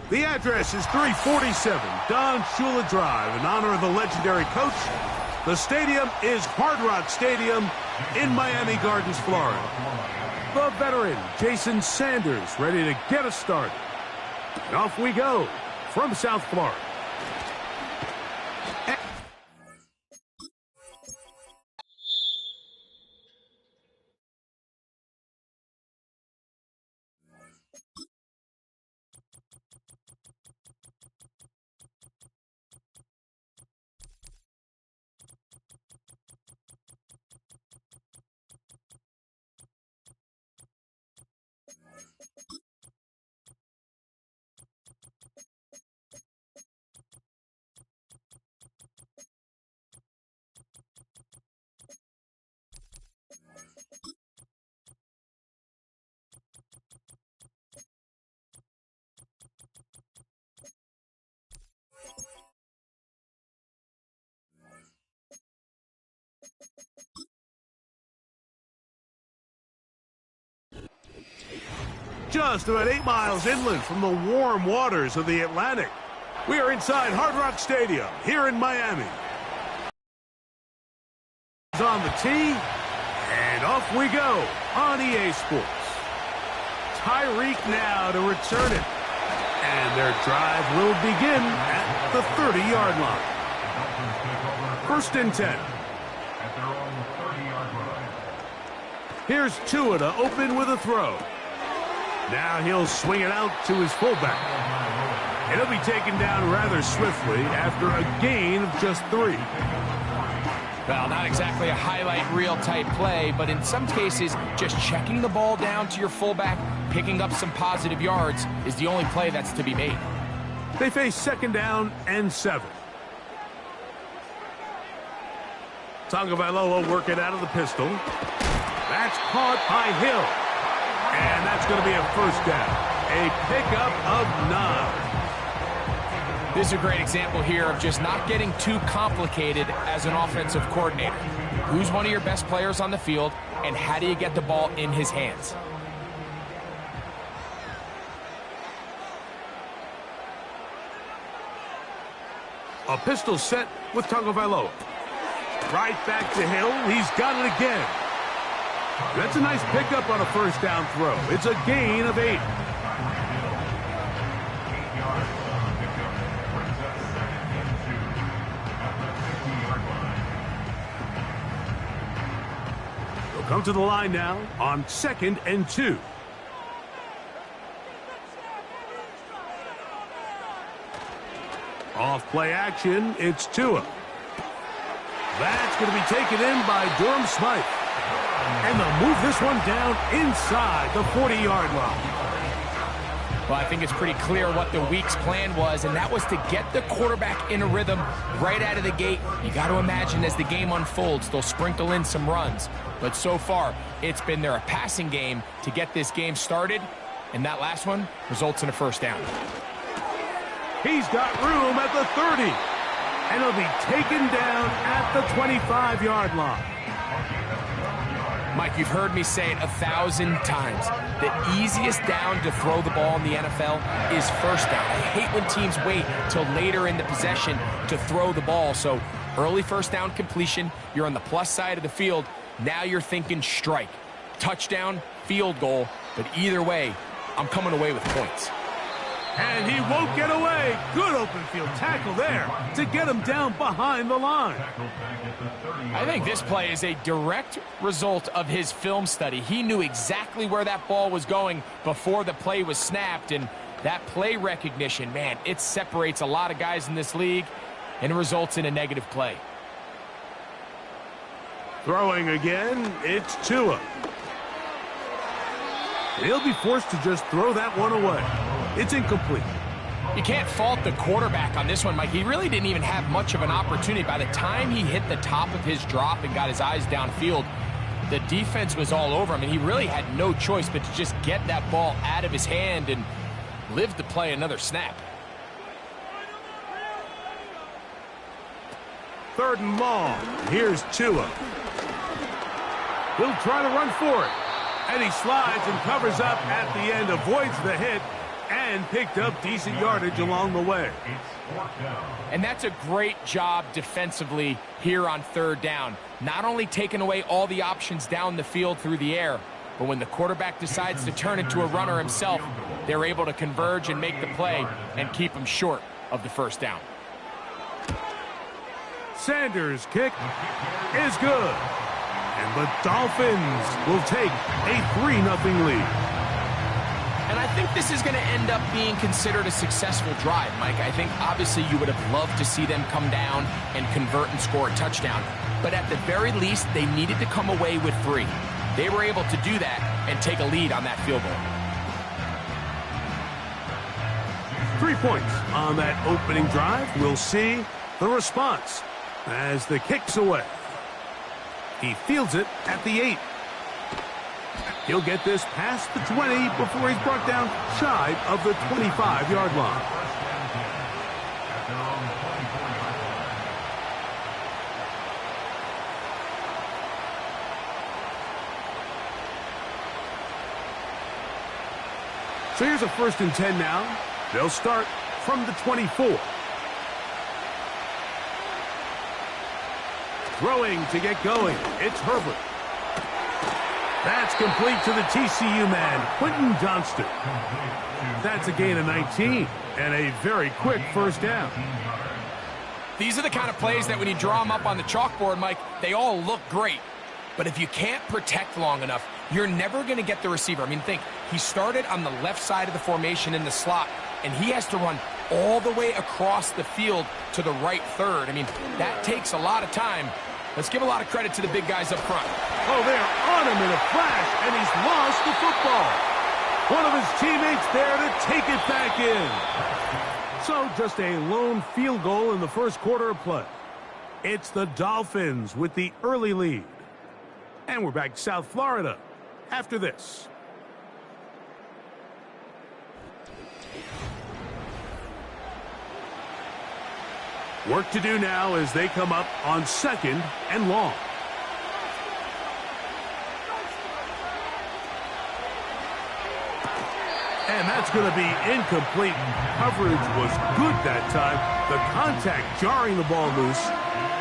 The address is 347 Don Shula Drive in honor of the legendary coach. The stadium is Hard Rock Stadium in Miami Gardens, Florida. The veteran, Jason Sanders, ready to get us started. And off we go from South Florida. Just about 8 miles inland from the warm waters of the Atlantic. We are inside Hard Rock Stadium here in Miami. On the tee, and off we go on EA Sports. Tyreek now to return it. And their drive will begin at the 30-yard line. First and 10. Here's Tua to open with a throw. Now he'll swing it out to his fullback. And he'll be taken down rather swiftly after a gain of just 3. Well, not exactly a highlight reel type play, but in some cases, just checking the ball down to your fullback, picking up some positive yards is the only play that's to be made. They face second down and 7. Tagovailoa working out of the pistol. That's caught by Hill. And that's going to be a first down. A pickup of 9. This is a great example here of just not getting too complicated as an offensive coordinator. Who's one of your best players on the field, and how do you get the ball in his hands? A pistol set with Tagovailoa. Right back to Hill. He's got it again. That's a nice pickup on a first down throw. It's a gain of 8. They'll come to the line now on 2nd and 2. Off play action, it's Tua. That's going to be taken in by Durham Smythe. And they'll move this one down inside the 40-yard line. Well, I think it's pretty clear what the week's plan was, and that was to get the quarterback in a rhythm right out of the gate. You got to imagine as the game unfolds, they'll sprinkle in some runs. But so far, it's been their passing game to get this game started, and that last one results in a first down. He's got room at the 30, and he'll be taken down at the 25-yard line. Mike, you've heard me say it 1,000 times. The easiest down to throw the ball in the NFL is first down. I hate when teams wait till later in the possession to throw the ball. So early first down completion, you're on the plus side of the field. Now you're thinking strike, touchdown, field goal. But either way, I'm coming away with points. And he won't get away. Good open field tackle there to get him down behind the line. I think this play is a direct result of his film study. He knew exactly where that ball was going before the play was snapped, and that play recognition, man, it separates a lot of guys in this league, and it results in a negative play. Throwing again, it's Tua. He'll be forced to just throw that one away. It's incomplete. You can't fault the quarterback on this one, Mike. He really didn't even have much of an opportunity. By the time he hit the top of his drop and got his eyes downfield, the defense was all over him, and he really had no choice but to just get that ball out of his hand and live to play another snap. 3rd and long. Here's Tua. He'll try to run for it. And he slides and covers up at the end, avoids the hit, and picked up decent yardage along the way. And that's a great job defensively here on 3rd down. Not only taking away all the options down the field through the air, but when the quarterback decides to turn into a runner himself, they're able to converge and make the play and keep him short of the first down. Sanders' kick is good. And the Dolphins will take a 3-0 lead. And I think this is going to end up being considered a successful drive, Mike. I think obviously you would have loved to see them come down and convert and score a touchdown. But at the very least, they needed to come away with 3. They were able to do that and take a lead on that field goal. 3 points on that opening drive. We'll see the response as the kick's away. He fields it at the 8. He'll get this past the 20 before he's brought down shy of the 25-yard line. So here's a 1st and 10 now. They'll start from the 24. Throwing to get going. It's Herbert. That's complete to the TCU man, Quentin Johnston. That's a gain of 19 and a very quick first down. These are the kind of plays that when you draw them up on the chalkboard, Mike, they all look great. But if you can't protect long enough, you're never going to get the receiver. I mean, think, he started on the left side of the formation in the slot, and he has to run all the way across the field to the right third. I mean, that takes a lot of time. Let's give a lot of credit to the big guys up front. Oh, they're on him in a flash, and he's lost the football. One of his teammates there to take it back in. So just a lone field goal in the first quarter of play. It's the Dolphins with the early lead. And we're back to South Florida after this. Work to do now as they come up on 2nd and long. And that's going to be incomplete. Coverage was good that time. The contact jarring the ball loose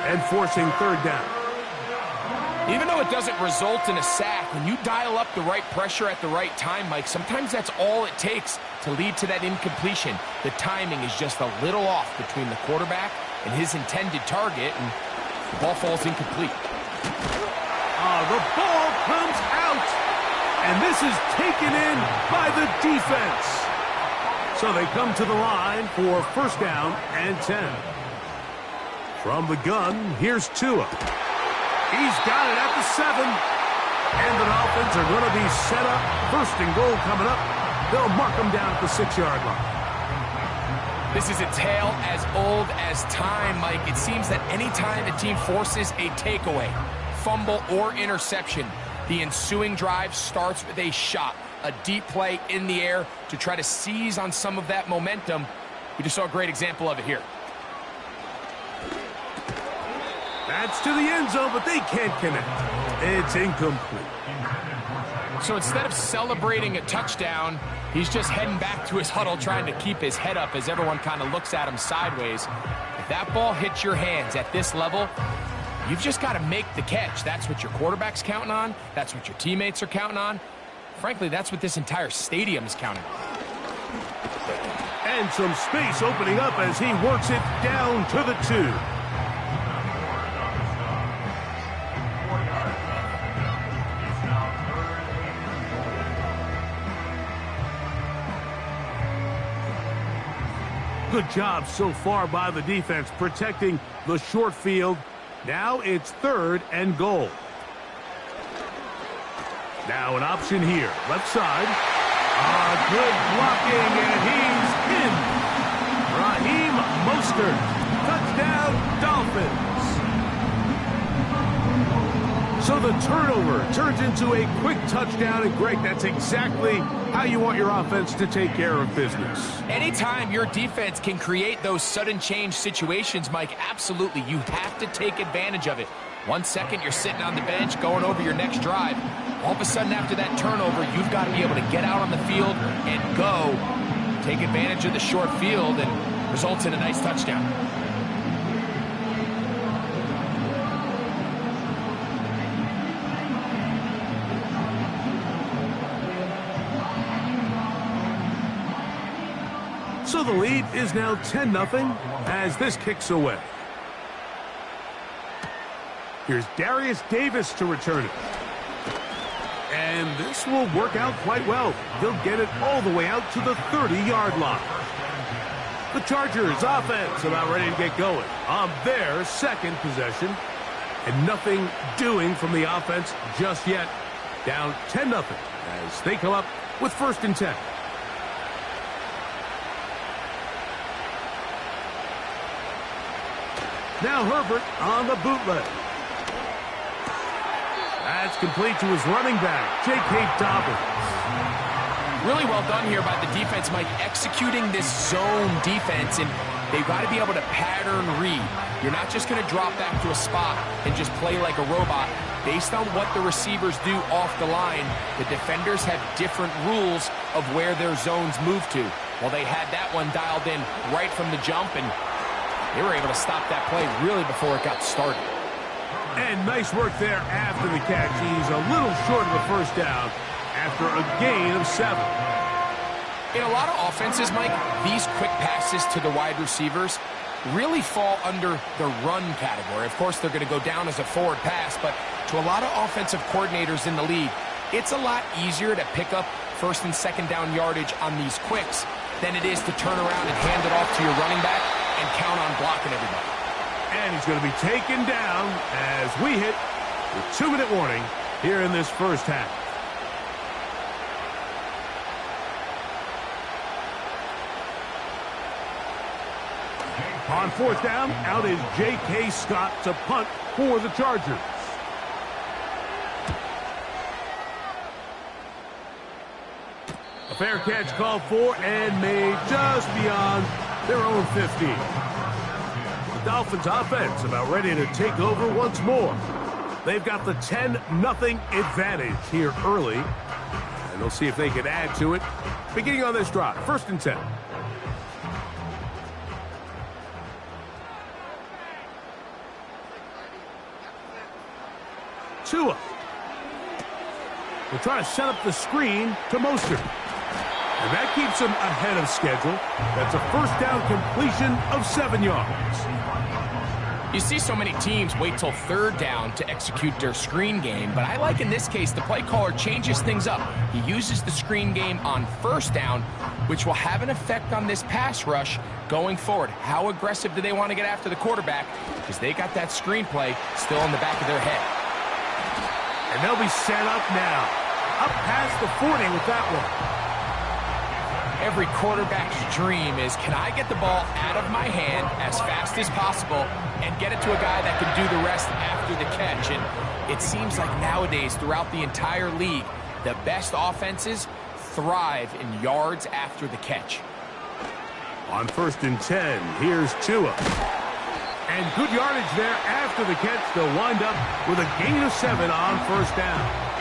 and forcing 3rd down. Even though it doesn't result in a sack, when you dial up the right pressure at the right time, Mike, sometimes that's all it takes to lead to that incompletion. The timing is just a little off between the quarterback and his intended target, and the ball falls incomplete. The ball comes out, and this is taken in by the defense. So they come to the line for 1st down and 10. From the gun, here's Tua. He's got it at the 7. And the Dolphins are going to be set up. 1st and goal coming up They'll mark him down at the 6-yard line. This is a tale as old as time, Mike. It seems that anytime a team forces a takeaway, fumble, or interception, the ensuing drive starts with a shot, a deep play in the air to try to seize on some of that momentum. We just saw a great example of it here. That's to the end zone, but they can't connect. It's incomplete. So instead of celebrating a touchdown, he's just heading back to his huddle trying to keep his head up as everyone kind of looks at him sideways. If that ball hits your hands at this level, you've just got to make the catch. That's what your quarterback's counting on. That's what your teammates are counting on. Frankly, that's what this entire stadium is counting on. And some space opening up as he works it down to the 2. Good job so far by the defense protecting the short field. Now it's 3rd and goal. Now an option here, left side. Good blocking, and he's in. Raheem Mostert, touchdown Dolphins. So the turnover turns into a quick touchdown, and Greg, that's exactly how you want your offense to take care of business. Anytime your defense can create those sudden change situations, Mike, absolutely, you have to take advantage of it. 1 second, you're sitting on the bench going over your next drive. All of a sudden, after that turnover, you've got to be able to get out on the field and go. Take advantage of the short field and results in a nice touchdown. So the lead is now 10-0 as this kicks away. Here's Darius Davis to return it. And this will work out quite well. He'll get it all the way out to the 30-yard line. The Chargers offense about ready to get going on their second possession. And nothing doing from the offense just yet. Down 10-0 as they come up with 1st and 10. Now Herbert on the bootleg. That's complete to his running back, J.K. Dobbins. Really well done here by the defense, Mike, executing this zone defense, and they've got to be able to pattern read. You're not just going to drop back to a spot and just play like a robot. Based on what the receivers do off the line, the defenders have different rules of where their zones move to. Well, they had that one dialed in right from the jump, and they were able to stop that play really before it got started. And nice work there after the catch. He's a little short of the 1st down after a gain of 7. In a lot of offenses, Mike, these quick passes to the wide receivers really fall under the run category. Of course, they're going to go down as a forward pass, but to a lot of offensive coordinators in the league, it's a lot easier to pick up 1st and 2nd down yardage on these quicks than it is to turn around and hand it off to your running back and count on blocking everybody. And he's going to be taken down as we hit the 2-minute warning here in this 1st half. On 4th down, out is J.K. Scott to punt for the Chargers. A fair catch called for and made just beyond their own 50. The Dolphins offense about ready to take over once more. They've got the 10-0 advantage here early. And they'll see if they can add to it. Beginning on this drive, 1st and 10. Tua. They'll try to set up the screen to Mostert. And that keeps him ahead of schedule. That's a 1st down completion of 7 yards. You see so many teams wait till 3rd down to execute their screen game, but I like in this case the play caller changes things up. He uses the screen game on 1st down, which will have an effect on this pass rush going forward. How aggressive do they want to get after the quarterback? Because they got that screen play still in the back of their head. And they'll be set up now. Up past the 40 with that one. Every quarterback's dream is, can I get the ball out of my hand as fast as possible and get it to a guy that can do the rest after the catch? And it seems like nowadays, throughout the entire league, the best offenses thrive in yards after the catch. On 1st and 10, here's Tua. And good yardage there after the catch. They'll wind up with a gain of 7 on 1st down.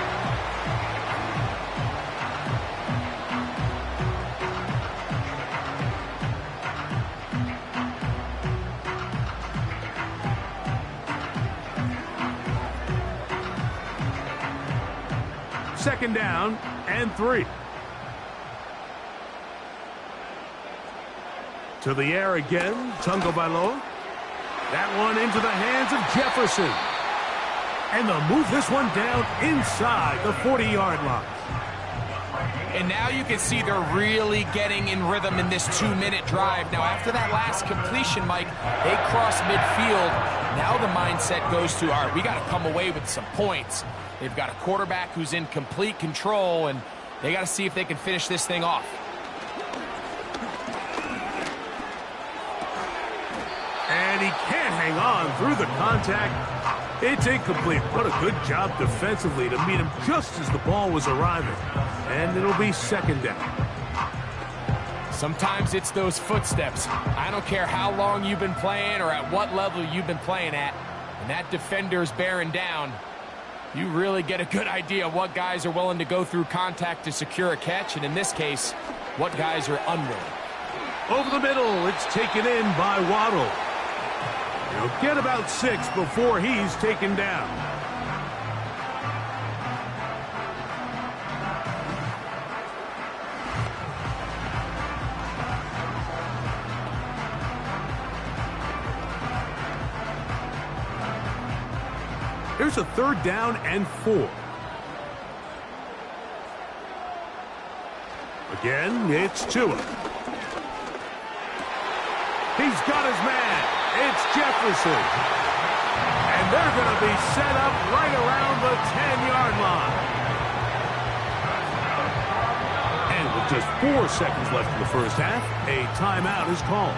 Second down and 3. To the air again, Tagovailoa. That one into the hands of Jefferson. And they'll move this one down inside the 40-yard line. And now you can see they're really getting in rhythm in this 2-minute drive. Now, after that last completion, Mike, they cross midfield. Now the mindset goes to, all right, we got to come away with some points. They've got a quarterback who's in complete control, and they got to see if they can finish this thing off. And he can't hang on through the contact. It's incomplete. What a good job defensively to meet him just as the ball was arriving. And it'll be 2nd down. Sometimes it's those footsteps. I don't care how long you've been playing or at what level you've been playing at. When that defender's bearing down, you really get a good idea of what guys are willing to go through contact to secure a catch, and in this case, what guys are unwilling. Over the middle, it's taken in by Waddle. He'll get about 6 before he's taken down. Here's a 3rd down and 4. Again, it's Tua. He's got his man. It's Jefferson. And they're going to be set up right around the 10-yard line. And with just 4 seconds left in the first half, a timeout is called.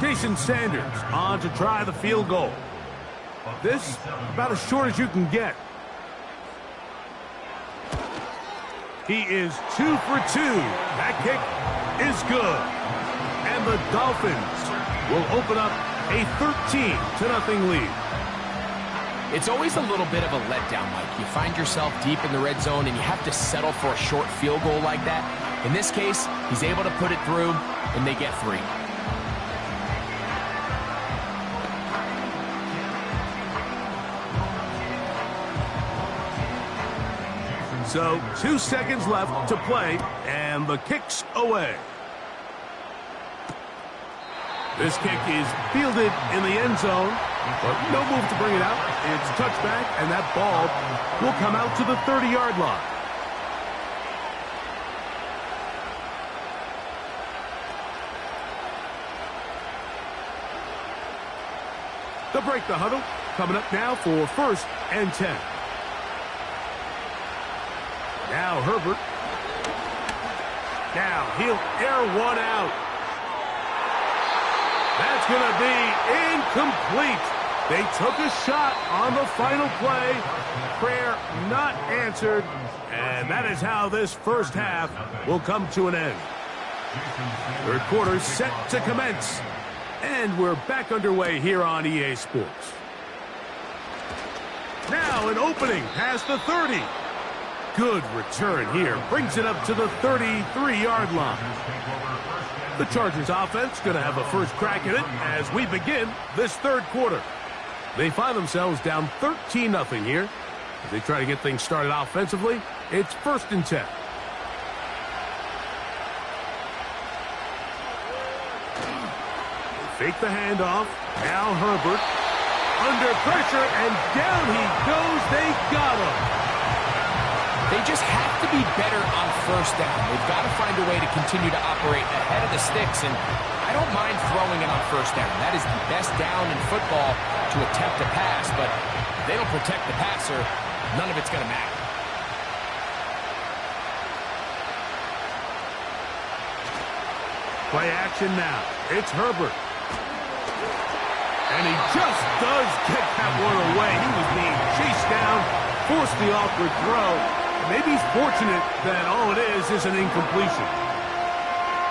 Jason Sanders on to try the field goal. This about as short as you can get. He is 2 for 2. That kick is good. And the Dolphins will open up a 13-0 lead. It's always a little bit of a letdown, Mike. You find yourself deep in the red zone and you have to settle for a short field goal like that. In this case, he's able to put it through and they get 3. So 2 seconds left to play, and the kick's away. This kick is fielded in the end zone, but no move to bring it out. It's touchback, and that ball will come out to the 30-yard line. They'll break the huddle. Coming up now for 1st and 10. Now Herbert. Now he'll air one out. That's going to be incomplete. They took a shot on the final play. Prayer not answered. And that is how this first half will come to an end. 3rd quarter set to commence. And we're back underway here on EA Sports. Now an opening past the 30. Good return here. Brings it up to the 33-yard line. The Chargers offense going to have a first crack at it as we begin this 3rd quarter. They find themselves down 13-0 here. As they try to get things started offensively, it's 1st and 10. They fake the handoff. Now Herbert under pressure, and down he goes. They got him. They just have to be better on first down. They've got to find a way to continue to operate ahead of the sticks, and I don't mind throwing it on first down. That is the best down in football to attempt a pass, but if they don't protect the passer, none of it's going to matter. Play action now. It's Herbert. And he just does get that one away. He was being chased down, forced the awkward throw. Maybe he's fortunate that all it is an incompletion.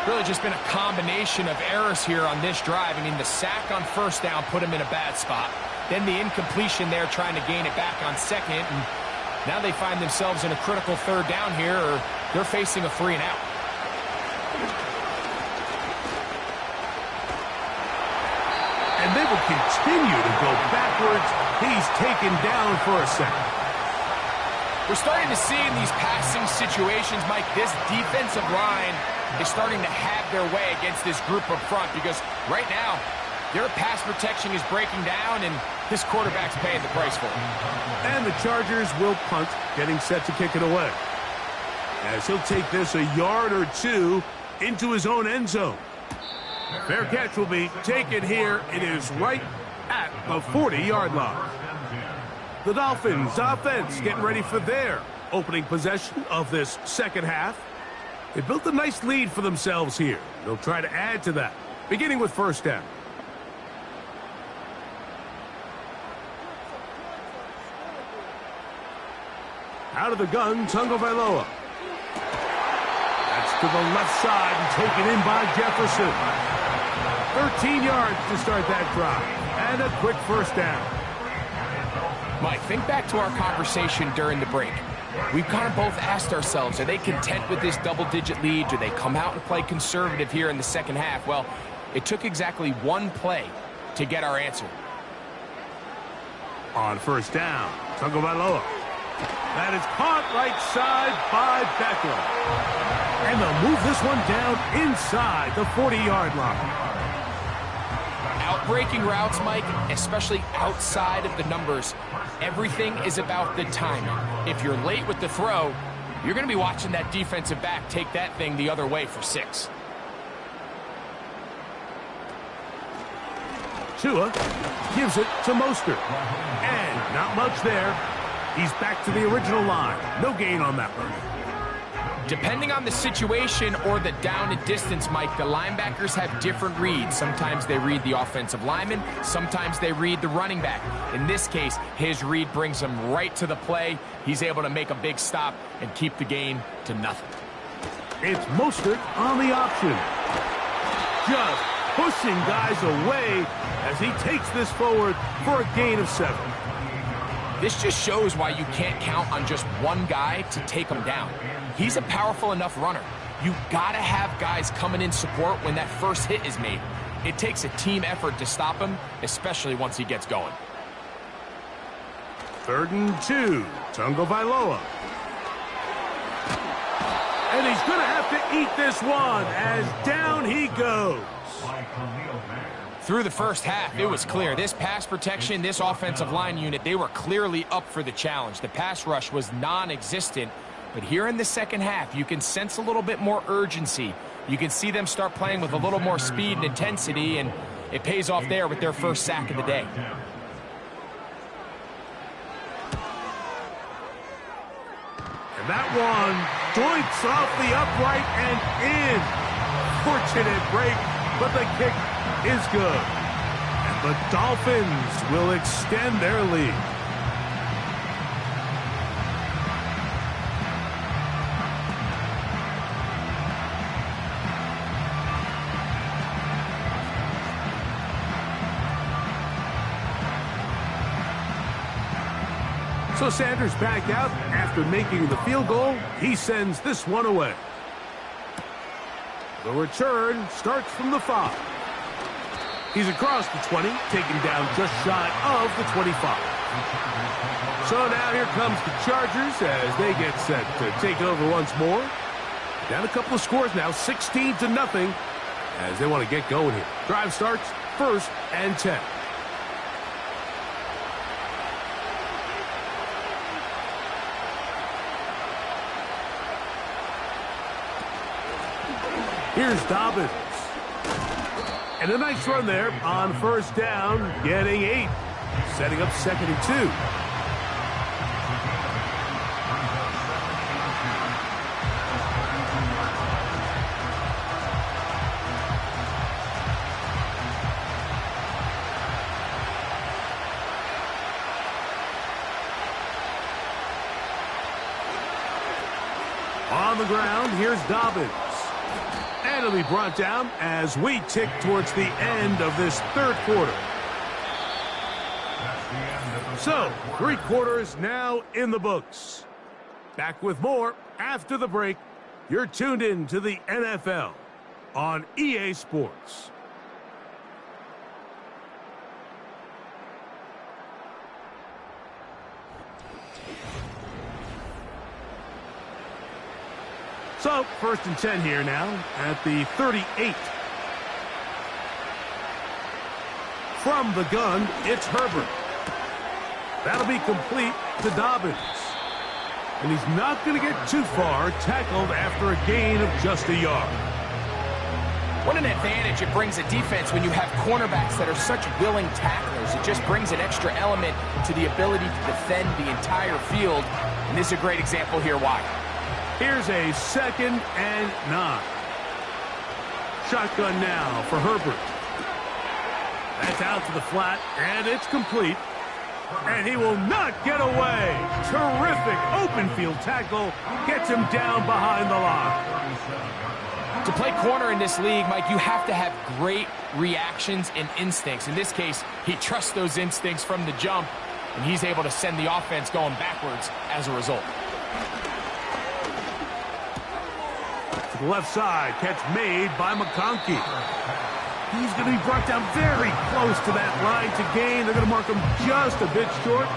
Really just been a combination of errors here on this drive. I mean, the sack on first down put him in a bad spot. Then the incompletion there trying to gain it back on second. And now they find themselves in a critical third down here, or they're facing a 3 and out. And they will continue to go backwards. He's taken down for a second. We're starting to see in these passing situations, Mike, this defensive line is starting to have their way against this group up front, because right now their pass protection is breaking down and this quarterback's paying the price for it. And the Chargers will punt, getting set to kick it away, as he'll take this a yard or two into his own end zone. Fair catch will be taken here. It is right at the 40-yard line. The Dolphins offense getting ready for their opening possession of this second half. They built a nice lead for themselves here. They'll try to add to that, beginning with first down. Out of the gun, Tagovailoa. That's to the left side and taken in by Jefferson. 13 yards to start that drive. And a quick first down. Mike, think back to our conversation during the break. We've kind of both asked ourselves, are they content with this double-digit lead? Do they come out and play conservative here in the second half? Well, it took exactly one play to get our answer. On first down, Tagovailoa. That is caught right side by Beckham. And they'll move this one down inside the 40-yard line. Outbreaking routes, Mike, especially outside of the numbers, everything is about the timing. If you're late with the throw, you're going to be watching that defensive back take that thing the other way for 6. Tua gives it to Mostert. And not much there. He's back to the original line. No gain on that one. Depending on the situation or the down and distance, Mike, the linebackers have different reads. Sometimes they read the offensive lineman. Sometimes they read the running back. In this case, his read brings him right to the play. He's able to make a big stop and keep the gain to nothing. It's Mostert on the option. Just pushing guys away as he takes this forward for a gain of 7. This just shows why you can't count on just one guy to take him down. He's a powerful enough runner. You gotta have guys coming in support when that first hit is made. It takes a team effort to stop him, especially once he gets going. 3rd and 2, Tagovailoa. And he's gonna have to eat this one as down he goes. Through the first half, it was clear. This pass protection, this offensive line unit, they were clearly up for the challenge. The pass rush was non-existent. But here in the second half, you can sense a little bit more urgency. You can see them start playing with a little more speed and intensity, and it pays off there with their first sack of the day. And that one doinks off the upright and in. Fortunate break, but the kick is good. And the Dolphins will extend their lead. So Sanders back out after making the field goal. He sends this one away. The return starts from the 5. He's across the 20, taken down just shy of the 25. So now here comes the Chargers as they get set to take over once more. Down a couple of scores now, 16-0, as they want to get going here. Drive starts 1st and 10. Here's Dobbins. And a nice run there on first down, getting 8. Setting up 2nd and 2. On the ground, here's Dobbins. And it'll be brought down as we tick towards the end of this third quarter. So, 3 quarters now in the books. Back with more after the break. You're tuned in to the NFL on EA Sports. So, 1st and 10 here now at the 38. From the gun, it's Herbert. That'll be complete to Dobbins. And he's not going to get too far, tackled after a gain of just a yard. What an advantage it brings a defense when you have cornerbacks that are such willing tacklers. It just brings an extra element to the ability to defend the entire field. And this is a great example here why. Here's a 2nd and 9. Shotgun now for Herbert. That's out to the flat, and it's complete. And he will not get away. Terrific open field tackle. Gets him down behind the line. To play corner in this league, Mike, you have to have great reactions and instincts. In this case, he trusts those instincts from the jump, and he's able to send the offense going backwards as a result. To the left side, catch made by McConkey. He's going to be brought down very close to that line to gain. They're going to mark him just a bit short.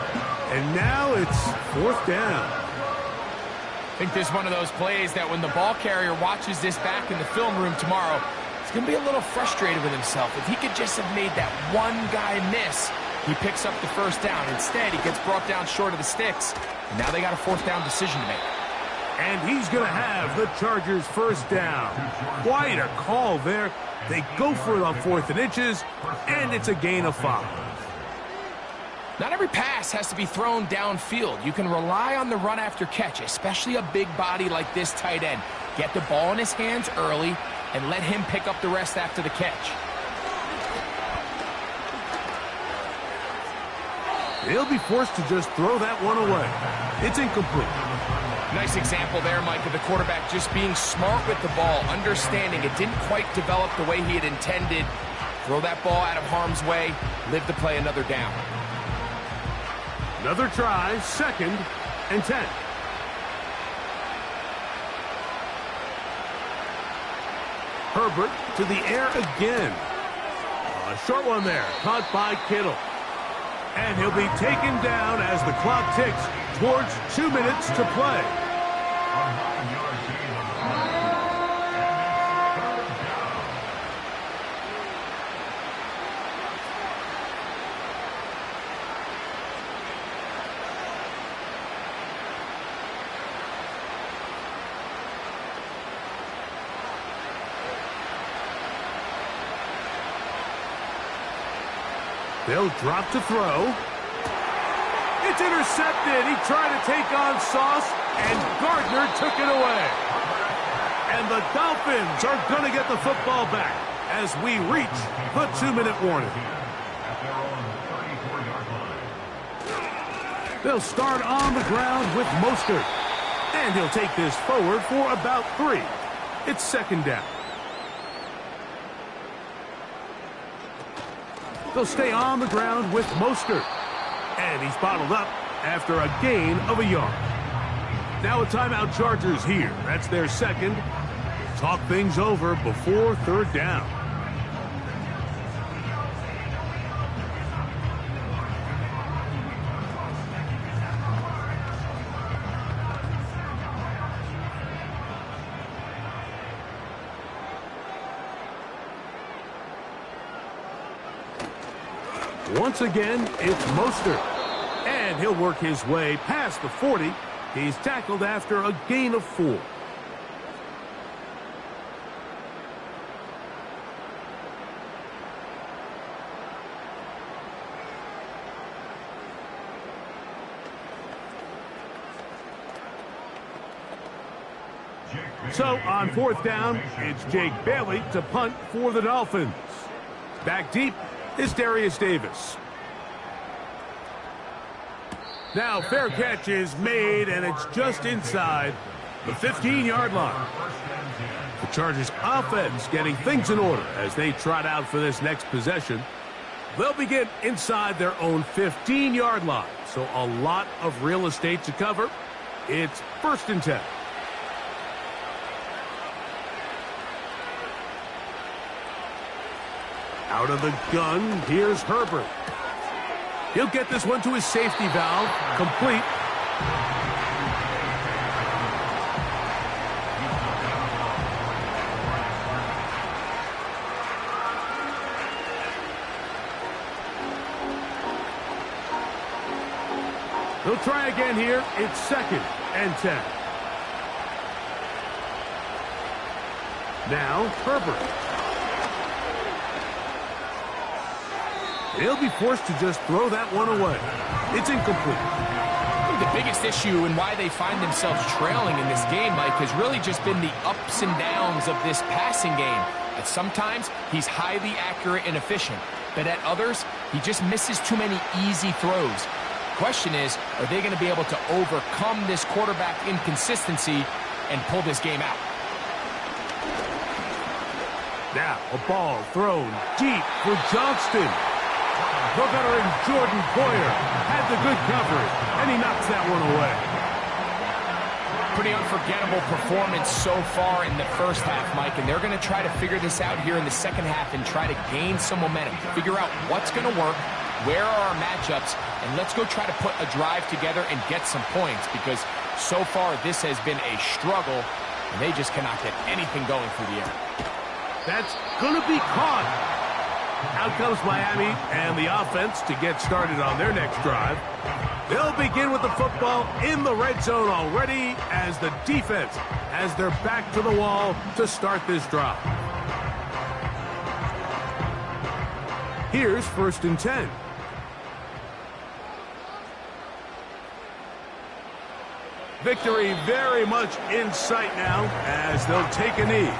And now it's 4th down. I think this is one of those plays that when the ball carrier watches this back in the film room tomorrow, he's going to be a little frustrated with himself. If he could just have made that one guy miss, he picks up the 1st down. Instead, he gets brought down short of the sticks. And now they got a 4th down decision to make. And he's going to have the Chargers 1st down. Quite a call there. They go for it on 4th and inches, and it's a gain of 5. Not every pass has to be thrown downfield. You can rely on the run after catch, especially a big body like this tight end. Get the ball in his hands early and let him pick up the rest after the catch. They'll be forced to just throw that one away. It's incomplete. Nice example there, Mike, of the quarterback just being smart with the ball, understanding it didn't quite develop the way he had intended. Throw that ball out of harm's way, live to play another down. Another try, 2nd and 10. Herbert to the air again. A short one there, caught by Kittle. And he'll be taken down as the clock ticks towards 2 minutes to play. They'll drop to throw. It's intercepted. He tried to take on Sauce, and Gardner took it away. And the Dolphins are going to get the football back as we reach the 2-minute warning. They'll start on the ground with Mostert. And he'll take this forward for about 3. It's 2nd down. They'll stay on the ground with Mostert. And he's bottled up after a gain of a yard. Now a timeout Chargers here. That's their 2nd. Talk things over before 3rd down. Once again, it's Mostert. And he'll work his way past the 40. He's tackled after a gain of 4. So on 4th down, it's Jake Bailey to punt for the Dolphins. Back deep is Darius Davis. Now fair catch is made, and it's just inside the 15-yard line. The Chargers offense getting things in order as they trot out for this next possession. They'll begin inside their own 15-yard line, so a lot of real estate to cover. It's 1st and 10. Out of the gun, here's Herbert. He'll get this one to his safety valve, complete. He'll try again here. It's 2nd and 10. Now, Herbert. He'll be forced to just throw that one away. It's incomplete. I think the biggest issue and why they find themselves trailing in this game, Mike, has really just been the ups and downs of this passing game. At sometimes, he's highly accurate and efficient, but at others, he just misses too many easy throws. Question is, are they going to be able to overcome this quarterback inconsistency and pull this game out? Now, a ball thrown deep for Johnston. The veteran Jordan Poyer had the good coverage, and he knocks that one away. Pretty unforgettable performance so far in the first half, Mike, and they're going to try to figure this out here in the second half and try to gain some momentum, figure out what's going to work, where are our matchups, and let's go try to put a drive together and get some points, because so far this has been a struggle, and they just cannot get anything going through the air. That's going to be caught. Out comes Miami and the offense to get started on their next drive. They'll begin with the football in the red zone already as the defense has their back to the wall to start this drive. Here's 1st and 10. Victory very much in sight now as they'll take a knee.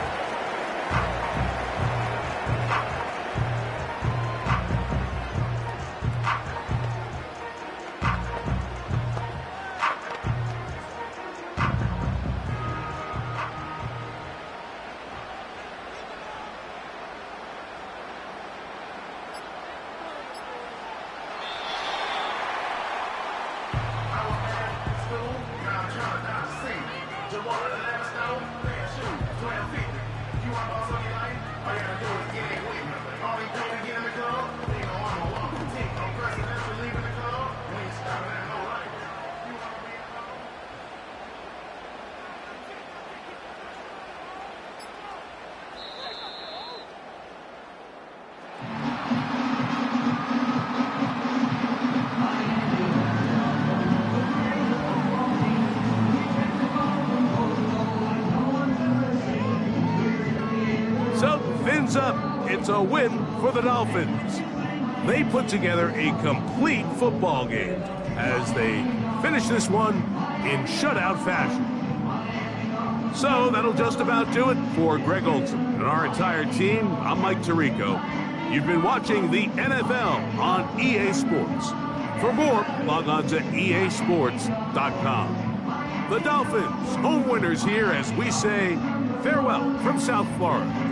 Up, it's a win for the Dolphins. They put together a complete football game as they finish this one in shutout fashion. So that'll just about do it for Greg Olson and our entire team. I'm Mike Tirico. You've been watching the NFL on EA Sports. For more, log on to easports.com. The Dolphins, home winners here as we say farewell from South Florida.